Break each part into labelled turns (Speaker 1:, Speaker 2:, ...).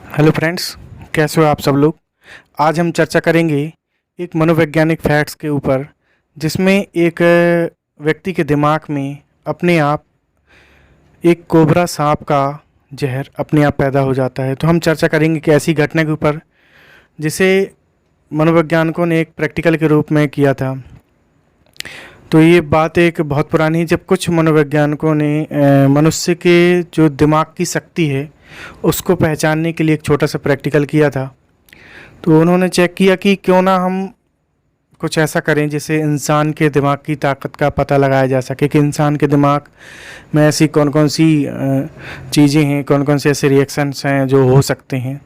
Speaker 1: Hello friends, कैसे हो आप सब लोग। आज हम चर्चा करेंगे एक मनोवैज्ञानिक फैक्ट्स के ऊपर, जिसमें एक व्यक्ति के दिमाग में अपने आप एक कोबरा सांप का जहर अपने आप पैदा हो जाता है। तो हम चर्चा करेंगे कि ऐसी घटना के ऊपर जिसे मनोवैज्ञानिकों ने एक प्रैक्टिकल के रूप में किया था। तो ये बात एक बहुत पुरानी है, जब कुछ मनोवैज्ञानिकों ने मनुष्य के जो दिमाग की शक्ति है उसको पहचानने के लिए एक छोटा सा प्रैक्टिकल किया था। तो उन्होंने चेक किया कि क्यों ना हम कुछ ऐसा करें जिससे इंसान के दिमाग की ताकत का पता लगाया जा सके कि इंसान के दिमाग में ऐसी कौन कौन सी चीज़ें हैं, कौन कौन से ऐसे रिएक्शंस हैं जो हो सकते हैं।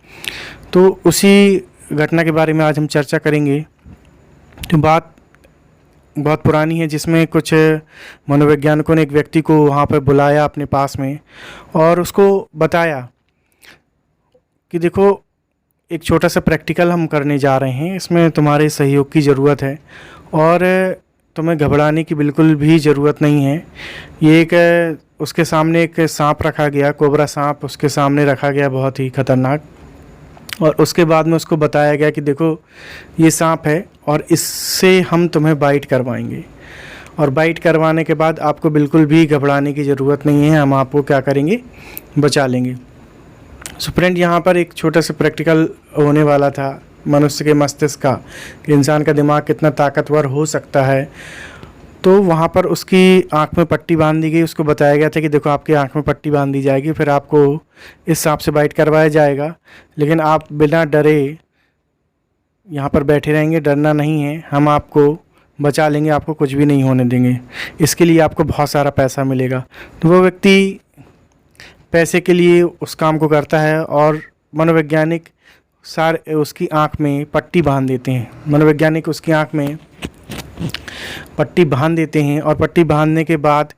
Speaker 1: तो उसी घटना के बारे में आज हम चर्चा करेंगे। तो बात बहुत पुरानी है, जिसमें कुछ मनोवैज्ञानिकों ने एक व्यक्ति को वहाँ पर बुलाया अपने पास में और उसको बताया कि देखो, एक छोटा सा प्रैक्टिकल हम करने जा रहे हैं, इसमें तुम्हारे सहयोग की ज़रूरत है और तुम्हें घबराने की बिल्कुल भी ज़रूरत नहीं है। ये एक उसके सामने एक सांप रखा गया, कोबरा सांप उसके सामने रखा गया, बहुत ही ख़तरनाक। और उसके बाद में उसको बताया गया कि देखो, ये सांप है और इससे हम तुम्हें बाइट करवाएंगे, और बाइट करवाने के बाद आपको बिल्कुल भी घबराने की ज़रूरत नहीं है, हम आपको क्या करेंगे, बचा लेंगे। सो फ्रेंड, यहाँ पर एक छोटा सा प्रैक्टिकल होने वाला था मनुष्य के मस्तिष्क का, कि इंसान का दिमाग कितना ताकतवर हो सकता है। तो वहाँ पर उसकी आँख में पट्टी बांध दी गई, उसको बताया गया था कि देखो, आपकी आँख में पट्टी बांध दी जाएगी, फिर आपको इस सांप से बाइट करवाया जाएगा, लेकिन आप बिना डरे यहाँ पर बैठे रहेंगे, डरना नहीं है, हम आपको बचा लेंगे, आपको कुछ भी नहीं होने देंगे, इसके लिए आपको बहुत सारा पैसा मिलेगा। तो वो व्यक्ति पैसे के लिए उस काम को करता है और मनोवैज्ञानिक सारे उसकी आँख में पट्टी बांध देते हैं। मनोवैज्ञानिक उसकी आँख में पट्टी बांध देते हैं और पट्टी बांधने के बाद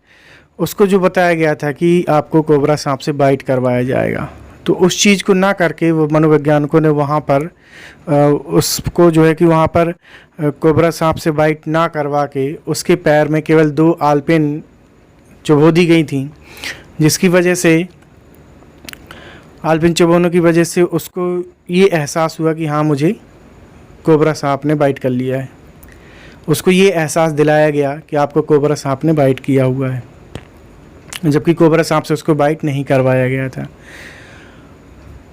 Speaker 1: उसको जो बताया गया था कि आपको कोबरा सांप से बाइट करवाया जाएगा, तो उस चीज़ को ना करके वो मनोवैज्ञानिकों ने वहाँ पर उसको जो है कि वहाँ पर कोबरा सांप से बाइट ना करवा के उसके पैर में केवल 2 आलपेन चुभो दी गई थी, जिसकी वजह से आलपेन चुभोने की वजह से उसको ये एहसास हुआ कि हाँ, मुझे कोबरा सांप ने बाइट कर लिया है। उसको ये एहसास दिलाया गया कि आपको कोबरा सांप ने बाइट किया हुआ है, जबकि कोबरा सांप से उसको बाइट नहीं करवाया गया था।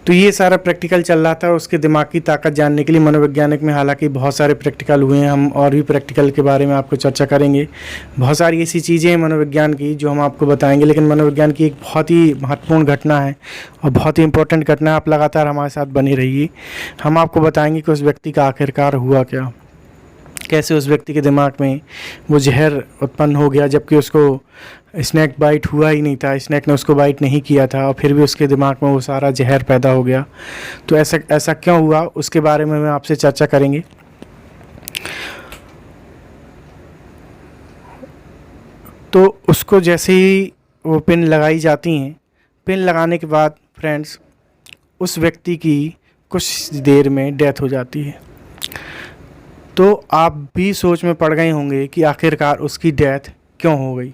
Speaker 1: तो ये सारा प्रैक्टिकल चल रहा था उसके दिमाग की ताकत जानने के लिए मनोवैज्ञानिक में। हालांकि बहुत सारे प्रैक्टिकल हुए हैं, हम और भी प्रैक्टिकल के बारे में आपको चर्चा करेंगे। बहुत सारी ऐसी चीज़ें हैं मनोविज्ञान की जो हम आपको बताएंगे, लेकिन मनोविज्ञान की एक बहुत ही महत्वपूर्ण घटना है और बहुत ही इंपॉर्टेंट घटना है। आप लगातार हमारे साथ बने रहिए, हम आपको बताएंगे कि उस व्यक्ति का आखिरकार हुआ क्या, कैसे उस व्यक्ति के दिमाग में वो जहर उत्पन्न हो गया, जबकि उसको स्नैक बाइट हुआ ही नहीं था, स्नैक ने उसको बाइट नहीं किया था, और फिर भी उसके दिमाग में वो सारा जहर पैदा हो गया। तो ऐसा क्यों हुआ, उसके बारे में हम आपसे चर्चा करेंगे। तो उसको जैसे ही वो पिन लगाई जाती हैं, पिन लगाने के बाद फ्रेंड्स उस व्यक्ति की कुछ देर में डेथ हो जाती है। तो आप भी सोच में पड़ गए होंगे कि आखिरकार उसकी डेथ क्यों हो गई,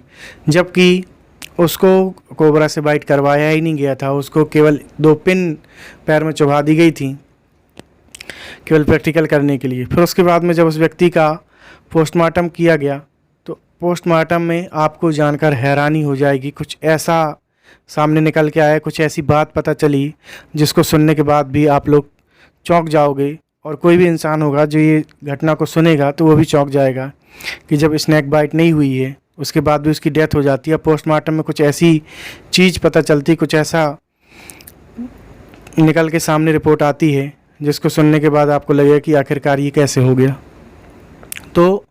Speaker 1: जबकि उसको कोबरा से बाइट करवाया ही नहीं गया था, उसको केवल 2 पिन पैर में चुभा दी गई थी केवल प्रैक्टिकल करने के लिए। फिर उसके बाद में जब उस व्यक्ति का पोस्टमार्टम किया गया, तो पोस्टमार्टम में आपको जानकर हैरानी हो जाएगी, कुछ ऐसा सामने निकल के आया, कुछ ऐसी बात पता चली जिसको सुनने के बाद भी आप लोग चौंक जाओगे, और कोई भी इंसान होगा जो ये घटना को सुनेगा तो वो भी चौंक जाएगा कि जब स्नैक बाइट नहीं हुई है उसके बाद भी उसकी डेथ हो जाती है। पोस्टमार्टम में कुछ ऐसी चीज़ पता चलती, कुछ ऐसा निकल के सामने रिपोर्ट आती है जिसको सुनने के बाद आपको लगेगा कि आखिरकार ये कैसे हो गया। तो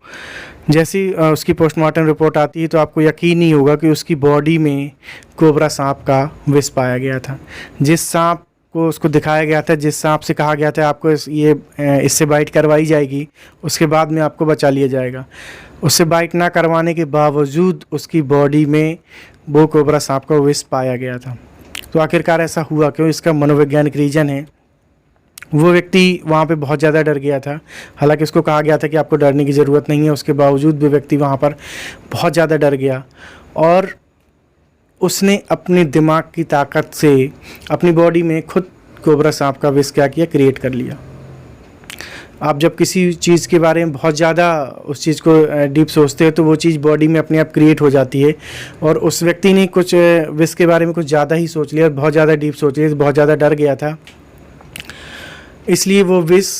Speaker 1: जैसी उसकी पोस्टमार्टम रिपोर्ट आती है तो आपको यकीन नहीं होगा कि उसकी बॉडी में कोबरा सांप का विष पाया गया था। जिस सांप को उसको दिखाया गया था, जिस सांप से कहा गया था आपको इससे बाइट करवाई जाएगी, उसके बाद में आपको बचा लिया जाएगा, उससे बाइट ना करवाने के बावजूद उसकी बॉडी में वो कोबरा सांप का विष पाया गया था। तो आखिरकार ऐसा हुआ क्यों, इसका मनोवैज्ञानिक रीज़न है। वो व्यक्ति वहाँ पे बहुत ज़्यादा डर गया था, हालांकि उसको कहा गया था कि आपको डरने की ज़रूरत नहीं है, उसके बावजूद भी व्यक्ति वहाँ पर बहुत ज़्यादा डर गया और उसने अपने दिमाग की ताकत से अपनी बॉडी में खुद कोबरा सांप का विष क्या किया, क्रिएट कर लिया। आप जब किसी चीज़ के बारे में बहुत ज़्यादा उस चीज़ को डीप सोचते हो तो वो चीज़ बॉडी में अपने आप क्रिएट हो जाती है। और उस व्यक्ति ने कुछ विष के बारे में कुछ ज़्यादा ही सोच लिया, बहुत ज़्यादा डीप सोच लिया, बहुत ज़्यादा डर गया था, इसलिए वो विष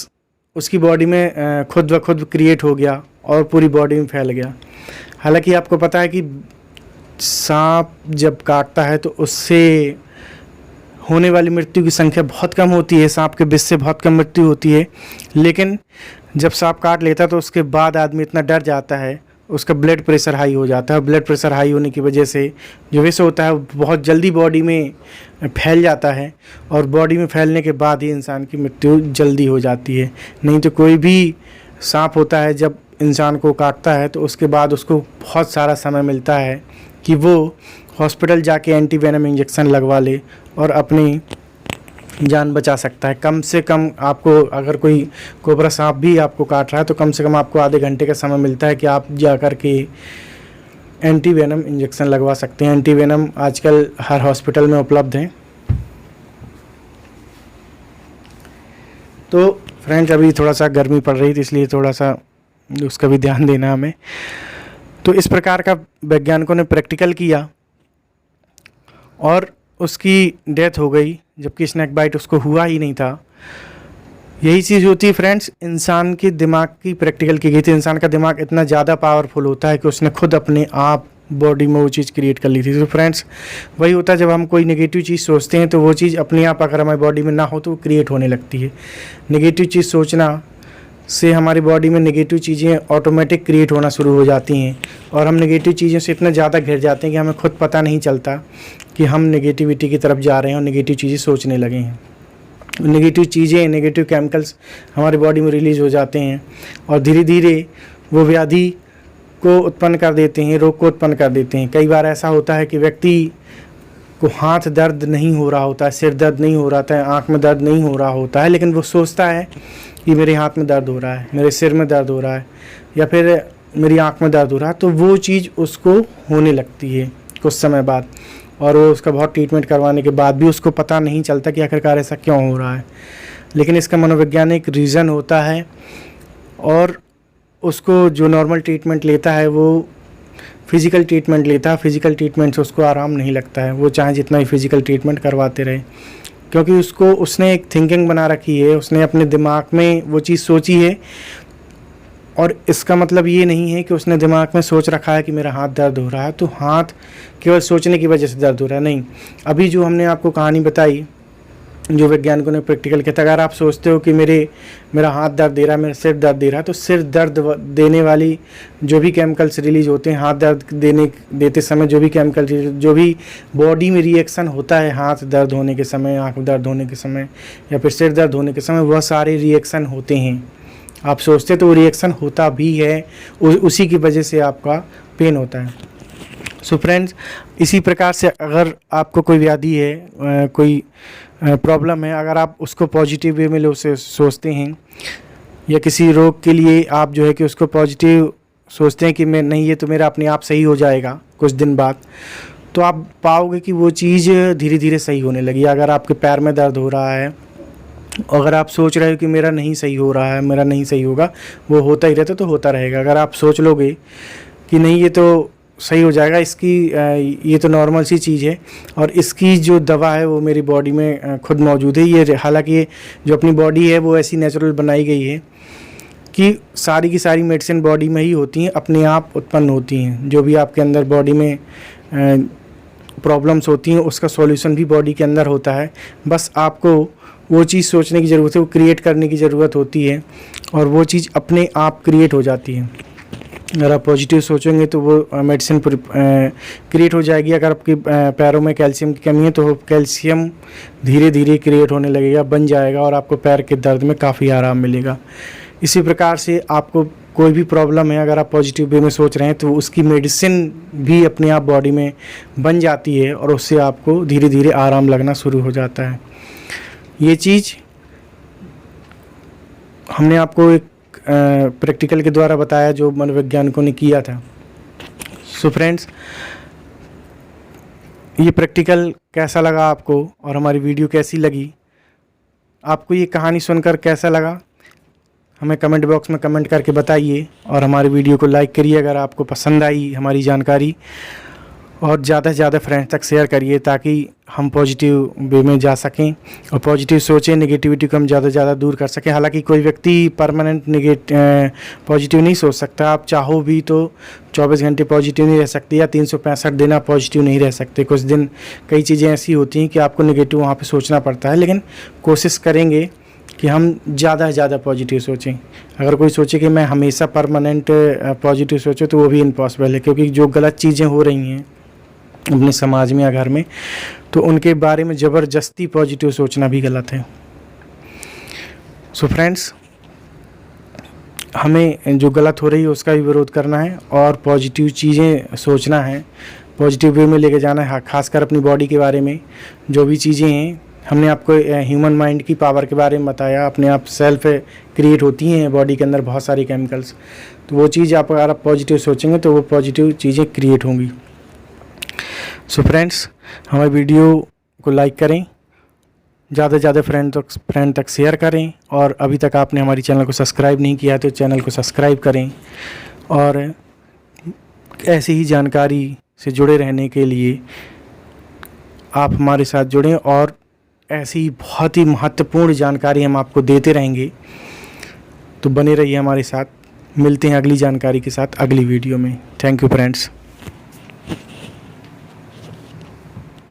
Speaker 1: उसकी बॉडी में खुद ब खुद क्रिएट हो गया और पूरी बॉडी में फैल गया। हालांकि आपको पता है कि सांप जब काटता है तो उससे होने वाली मृत्यु की संख्या बहुत कम होती है, सांप के विष से बहुत कम मृत्यु होती है। लेकिन जब सांप काट लेता है तो उसके बाद आदमी इतना डर जाता है, उसका ब्लड प्रेशर हाई हो जाता है। ब्लड प्रेशर हाई होने की वजह से जो विष होता है वो बहुत जल्दी बॉडी में फैल जाता है और बॉडी में फैलने के बाद ही इंसान की मृत्यु जल्दी हो जाती है। नहीं तो कोई भी सांप होता है जब इंसान को काटता है तो उसके बाद उसको बहुत सारा समय मिलता है कि वो हॉस्पिटल जाके एंटीवेनम इंजेक्शन लगवा ले और अपनी जान बचा सकता है। कम से कम आपको अगर कोई कोबरा सांप भी आपको काट रहा है तो कम से कम आपको आधे घंटे का समय मिलता है कि आप जाकर के एंटीवेनम इंजेक्शन लगवा सकते हैं। एंटीवेनम आजकल हर हॉस्पिटल में उपलब्ध है। तो फ्रेंड्स, अभी थोड़ा सा गर्मी पड़ रही थी इसलिए थोड़ा सा उसका भी ध्यान देना हमें। तो इस प्रकार का वैज्ञानिकों ने प्रैक्टिकल किया और उसकी डेथ हो गई, जबकि स्नेक बाइट उसको हुआ ही नहीं था। यही चीज़ होती है फ्रेंड्स, इंसान के दिमाग की प्रैक्टिकल की गई थी। इंसान का दिमाग इतना ज़्यादा पावरफुल होता है कि उसने खुद अपने आप बॉडी में वो चीज़ क्रिएट कर ली थी। तो फ्रेंड्स, वही होता है जब हम कोई नेगेटिव चीज़ सोचते हैं तो वो चीज़ अपने आप अगर हमारी बॉडी में ना हो तो वो क्रिएट होने लगती है। नेगेटिव चीज़ सोचना से हमारी बॉडी में नेगेटिव चीज़ें ऑटोमेटिक क्रिएट होना शुरू हो जाती हैं और हम नेगेटिव चीज़ों से इतना ज़्यादा घिर जाते हैं कि हमें खुद पता नहीं चलता कि हम नेगेटिविटी की तरफ जा रहे हैं और नेगेटिव चीज़ें सोचने लगे हैं। नेगेटिव चीज़ें, नेगेटिव केमिकल्स हमारी बॉडी में रिलीज़ हो जाते हैं और धीरे धीरे वो व्याधि को उत्पन्न कर देते हैं, रोग को उत्पन्न कर देते हैं। कई बार ऐसा होता है कि व्यक्ति को हाथ दर्द नहीं हो रहा होता है, सिर दर्द नहीं हो रहा था, आँख में दर्द नहीं हो रहा होता है, लेकिन वो सोचता है कि मेरे हाथ में दर्द हो रहा है, मेरे सिर में दर्द हो रहा है या फिर मेरी आँख में दर्द हो रहा है। तो वो चीज़ उसको होने लगती है कुछ समय बाद और वो उसका बहुत ट्रीटमेंट करवाने के बाद भी उसको पता नहीं चलता कि आखिरकार ऐसा क्यों हो रहा है। लेकिन इसका मनोवैज्ञानिक रीज़न होता है और उसको जो नॉर्मल ट्रीटमेंट लेता है वो फिज़िकल ट्रीटमेंट लेता है। फिज़िकल ट्रीटमेंट से उसको आराम नहीं लगता है, वो चाहे जितना ही फिज़िकल ट्रीटमेंट करवाते रहे, क्योंकि उसने एक थिंकिंग बना रखी है, उसने अपने दिमाग में वो चीज़ सोची है। और इसका मतलब ये नहीं है कि उसने दिमाग में सोच रखा है कि मेरा हाथ दर्द हो रहा है तो हाथ केवल सोचने की वजह से दर्द हो रहा है, नहीं। अभी जो हमने आपको कहानी बताई, जो वैज्ञानिकों ने प्रैक्टिकल किया था, अगर आप सोचते हो कि मेरा हाथ दर्द दे रहा है, मेरा सिर दर्द दे रहा है, तो सिर दर्द देने वाली जो भी केमिकल्स रिलीज होते हैं, हाथ दर्द देते समय जो भी केमिकल, जो भी बॉडी में रिएक्शन होता है हाथ दर्द होने के समय, आँख दर्द होने के समय या फिर सिर दर्द होने के समय, वह सारे रिएक्शन होते हैं। आप सोचते तो वो रिएक्शन होता भी है, उसी की वजह से आपका पेन होता है। सो फ्रेंड्स, इसी प्रकार से अगर आपको कोई व्याधि है, कोई प्रॉब्लम है, अगर आप उसको पॉजिटिव वे में उसे सोचते हैं या किसी रोग के लिए आप जो है कि उसको पॉजिटिव सोचते हैं कि मैं नहीं, ये तो मेरा अपने आप सही हो जाएगा कुछ दिन बाद, तो आप पाओगे कि वो चीज़ धीरे धीरे सही होने लगी। अगर आपके पैर में दर्द हो रहा है, अगर आप सोच रहे हो कि मेरा नहीं सही हो रहा है, मेरा नहीं सही होगा, वो होता ही रहता तो होता रहेगा। अगर आप सोच लोगे कि नहीं ये तो सही हो जाएगा, ये तो नॉर्मल सी चीज़ है और इसकी जो दवा है वो मेरी बॉडी में खुद मौजूद है। ये हालांकि जो अपनी बॉडी है वो ऐसी नेचुरल बनाई गई है कि सारी की सारी मेडिसिन बॉडी में ही होती हैं, अपने आप उत्पन्न होती हैं। जो भी आपके अंदर बॉडी में प्रॉब्लम्स होती हैं उसका सॉल्यूशन भी बॉडी के अंदर होता है। बस आपको वो चीज़ सोचने की ज़रूरत है, वो क्रिएट करने की ज़रूरत होती है और वो चीज़ अपने आप क्रिएट हो जाती है। अगर आप पॉजिटिव सोचेंगे तो वो मेडिसिन क्रिएट हो जाएगी। अगर आपके पैरों में कैल्शियम की कमी है तो कैल्शियम धीरे धीरे क्रिएट होने लगेगा, बन जाएगा और आपको पैर के दर्द में काफ़ी आराम मिलेगा। इसी प्रकार से आपको कोई भी प्रॉब्लम है, अगर आप पॉजिटिव वे में सोच रहे हैं तो उसकी मेडिसिन भी अपने आप बॉडी में बन जाती है और उससे आपको धीरे धीरे आराम लगना शुरू हो जाता है। ये चीज़ हमने आपको एक प्रैक्टिकल के द्वारा बताया जो मनोवैज्ञानिकों ने किया था। सो फ्रेंड्स, ये प्रैक्टिकल कैसा लगा आपको और हमारी वीडियो कैसी लगी आपको ये कहानी सुनकर कैसा लगा हमें कमेंट बॉक्स में कमेंट करके बताइए, और हमारी वीडियो को लाइक करिए अगर आपको पसंद आई हमारी जानकारी, और ज़्यादा से ज़्यादा फ्रेंड्स तक शेयर करिए ताकि हम पॉजिटिव वे में जा सकें और पॉजिटिव सोचें, नेगेटिविटी को हम ज़्यादा से ज़्यादा दूर कर सकें। हालांकि कोई व्यक्ति परमानेंट पॉजिटिव नहीं सोच सकता। आप चाहो भी तो 24 घंटे पॉजिटिव नहीं रह सकते या 365 दिन आप पॉजिटिव नहीं रह सकते। कुछ दिन कई चीज़ें ऐसी होती हैं कि आपको नेगेटिव वहाँ पे सोचना पड़ता है, लेकिन कोशिश करेंगे कि हम ज़्यादा से ज़्यादा पॉजिटिव सोचें। अगर कोई सोचे कि मैं हमेशा परमानेंट पॉजिटिव सोचूं तो वो भी इम्पॉसिबल है, क्योंकि जो गलत चीज़ें हो रही हैं अपने समाज में या घर में, तो उनके बारे में ज़बरदस्ती पॉजिटिव सोचना भी गलत है। सो फ्रेंड्स, हमें जो गलत हो रही है उसका भी विरोध करना है और पॉजिटिव चीज़ें सोचना है, पॉजिटिव वे में लेके जाना है। खासकर अपनी बॉडी के बारे में जो भी चीज़ें हैं, हमने आपको ह्यूमन माइंड की पावर के बारे में बताया। अपने आप सेल्फ क्रिएट होती हैं बॉडी के अंदर बहुत सारी केमिकल्स, तो वो चीज़ आप अगर आप पॉजिटिव सोचेंगे तो वो पॉजिटिव चीज़ें क्रिएट होंगी। सो फ्रेंड्स, हमारी वीडियो को लाइक करें, ज़्यादा से ज़्यादा फ्रेंड तक शेयर करें, और अभी तक आपने हमारी चैनल को सब्सक्राइब नहीं किया तो चैनल को सब्सक्राइब करें, और ऐसी ही जानकारी से जुड़े रहने के लिए आप हमारे साथ जुड़ें, और ऐसी ही बहुत ही महत्वपूर्ण जानकारी हम आपको देते रहेंगे। तो बने रहिए हमारे साथ। मिलते हैं अगली जानकारी के साथ अगली वीडियो में। Thank you friends.